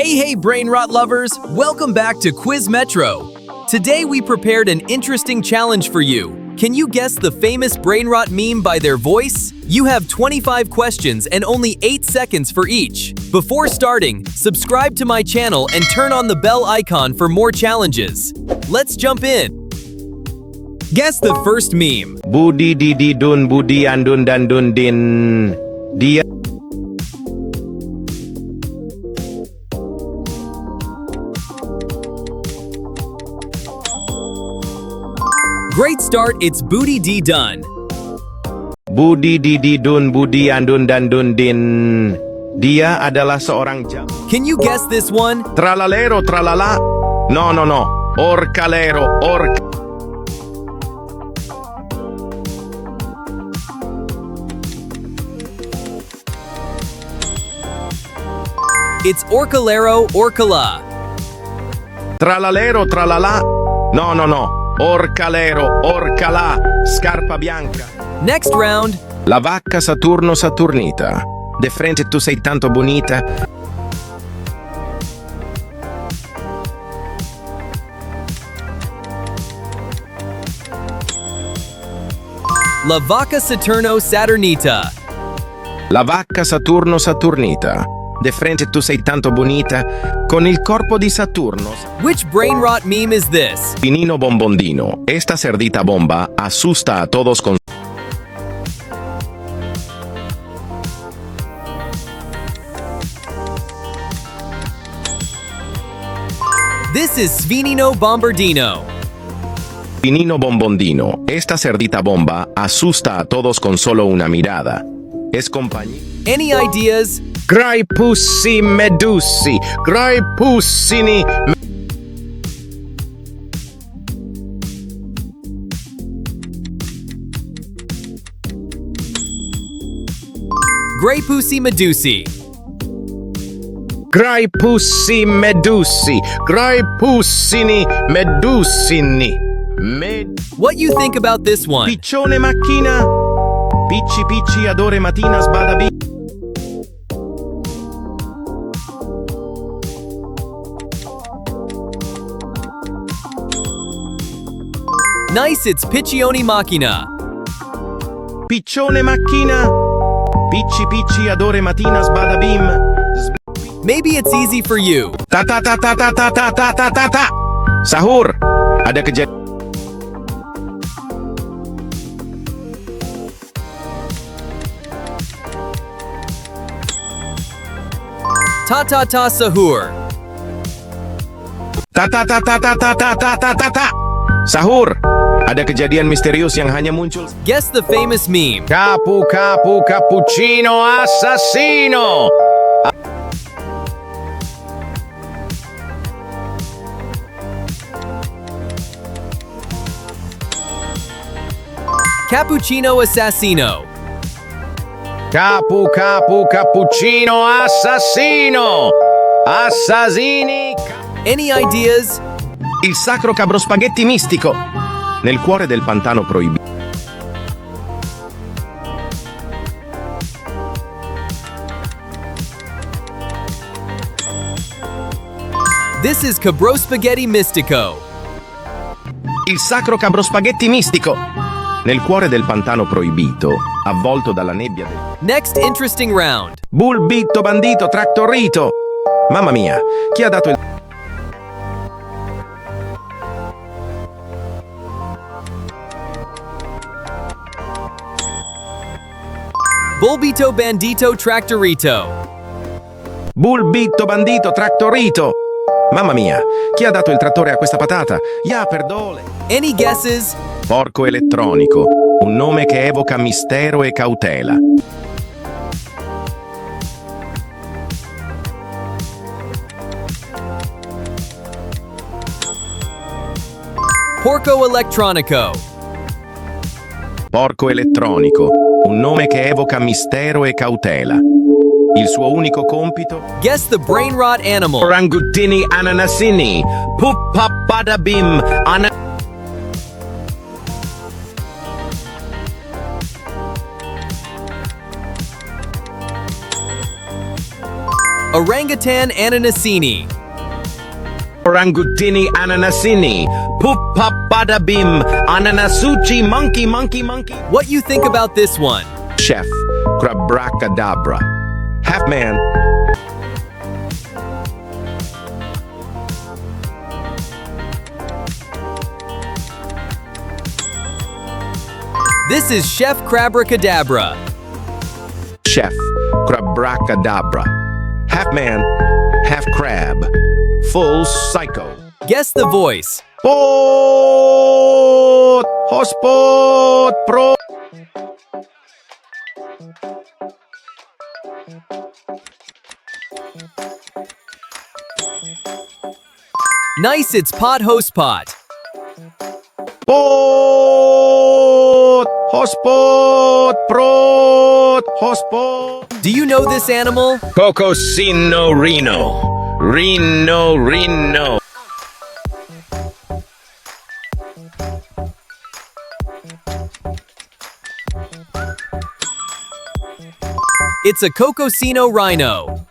Hey brain rot lovers, welcome back to Quiz Metro. Today we prepared an interesting challenge for you. Can you guess the famous Brainrot meme by their voice? You have 25 questions and only 8 seconds for each. Before starting, subscribe to my channel and turn on the bell icon for more challenges. Let's jump in. Guess the first meme. Budi didi dun budi andun dan dun din. Dia Great start, it's Booty D done. Budi didi dun budi andun dan dun din. Dia adalah seorang jam. Can you guess this one? Tralalero tralala. No. Orcalero orc. It's Orcalero Orcala. Tralalero tralala. No. Orcalero orcala. Scarpa bianca. Next round. La vacca Saturno Saturnita. De frente tu sei tanto bonita. La Vacca Saturno Saturnita. La vacca Saturno Saturnita. De frente tu sei tanto bonita, con il corpo di Saturno. Which Brainrot meme is this? Pinino bombondino, esta cerdita bomba asusta a todos con... This is Svinino Bombardino. Pinino bombondino, esta cerdita bomba asusta a todos con solo una mirada. Es compañía. Any ideas? Grai pussi medusi, grai pussini. Grey Pussy Medusi. Grai pussi medusi, grai pussini medusini. What you think about this one? Piccione macchina, picci adore mattina sbadabi. Nice, it's Piccioni Macchina. Piccione macchina, picci adore mattina sbadabim. Maybe it's easy for you. Ta. Sahur, ada kejadian. Ta sahur. Ta. Sahur, ada kejadian misterius yang hanya muncul. Guess the famous meme. Capu cappuccino assassino. Cappuccino Assassino. Capu cappuccino assassino. Assassini. Any ideas? Il sacro cabro spaghetti mistico. Nel cuore del pantano proibito. This is Cabro Spaghetti Mystico. Il sacro cabro spaghetti mistico. Nel cuore del pantano proibito, avvolto dalla nebbia del... Next interesting round. Bulbitto bandito trattorito. Mamma mia, chi ha dato il... Bulbito Bandito Tractorito. Bulbitto bandito trattorito. Mamma mia, chi ha dato il trattore a questa patata? Ya perdole. Any guesses? Porco elettronico, un nome che evoca mistero e cautela. Porco Electronico. Porco elettronico, un nome che evoca mistero e cautela. Il suo unico compito? Guess the Brainrot animal. Orangutini ananasini, puppapadabim, Orangutan ananasini. Orangutini ananasini. Poop pop bada bim. Ananasuchi monkey monkey monkey. What you think about this one? Chef. Crabbracadabra. Half man. This is Chef Crabbracadabra. Chef. Crabbracadabra. Half man, half crab. Full psycho. Guess the voice. Pot! Hospot! Pro! Nice, it's pot host pot. Pot! Hospot! Prot! Hospot! Do you know this animal? Cocosino Reno. Reno, Reno. It's a Cocosino rhino.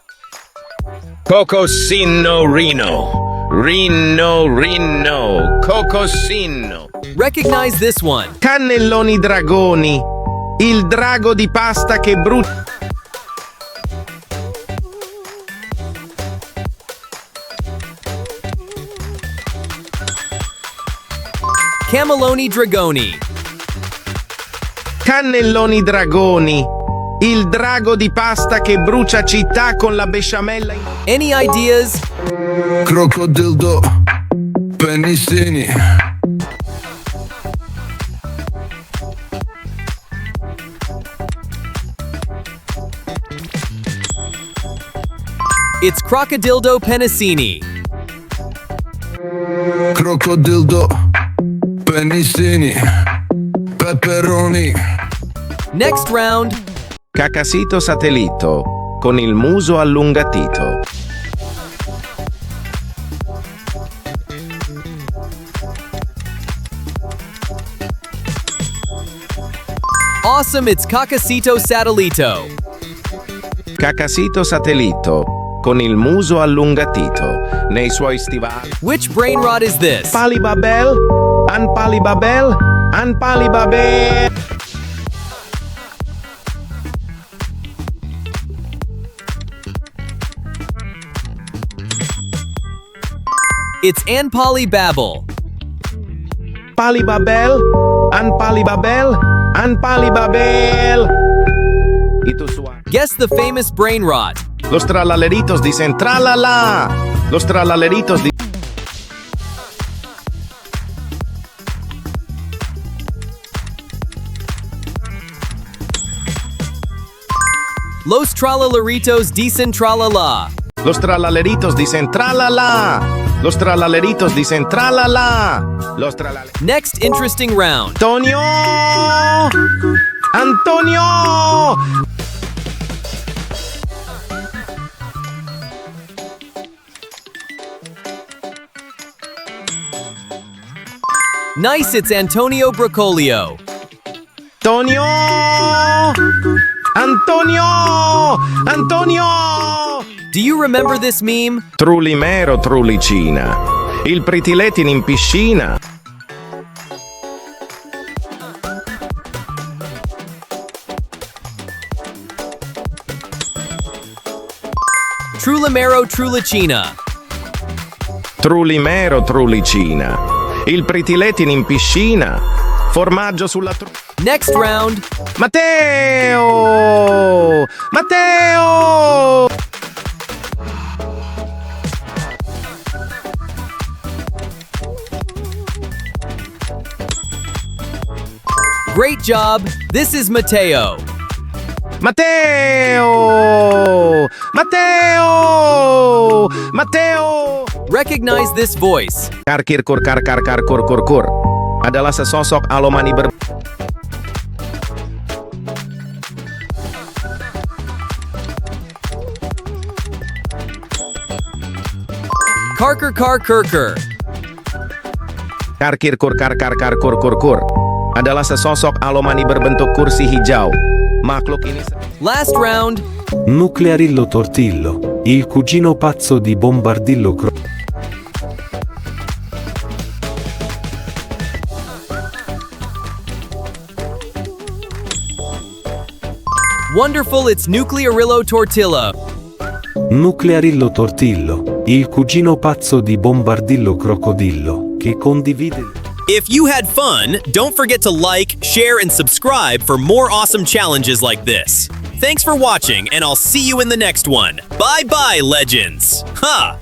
Cocosino Reno. Reno, Reno. Cocosino. Recognize this one. Cannelloni dragoni. Il drago di pasta che brucia. Camelloni dragoni. Cannelloni dragoni. Il drago di pasta che brucia città con la besciamella. Any ideas? Crocodildo, penicini. It's Crocodildo penicini. Crocodildo, penicini. Pepperoni. Next round. Cacasito satellito con il muso allungatito. Awesome, it's Cacasito satellito. Cacasito satellito con il muso allungatito nei suoi stivali. Which brainrot is this? Palibabel, Anpalibabel, Anpalibabel. It's Anpalibabel. Palibabel, Anpalibabel, Anpalibabel. Ito suave. Guess the famous brainrot. Los tralaleritos dicen tralala. Los tralaleritos dicen. Los tralaleritos dicen tralala. Los tralaleritos dicen tralala. Los tralaleritos dicen tralala. Los tralaleritos. Next interesting round. Antonio! Antonio! Nice, it's Antonio Brocolio. Antonio! Antonio! Antonio! Do you remember this meme? Trulimero trulicina. Il pritiletin in piscina. Trulimero trulicina. Trulimero trulicina. Il pritiletin in piscina. Formaggio sulla Next round. Matteo! Matteo! Great job. This is Matteo. Matteo! Matteo! Matteo! Recognize this voice. Karkirkur kar kur adalah sesosok alomani Karker kar kurker. Karkirkur kar kur adalah sesosok alomani berbentuk kursi hijau. Makhluk ini Last round. Nuclearillo tortillo. il cugino pazzo di Bombardillo Wonderful, it's Nuclearillo Tortilla. Nuclearillo Tortillo, il cugino pazzo di Bombardillo Crocodillo, che condivide... If you had fun, don't forget to like, share, and subscribe for more awesome challenges like this. Thanks for watching, and I'll see you in the next one. Bye-bye, legends! Ha!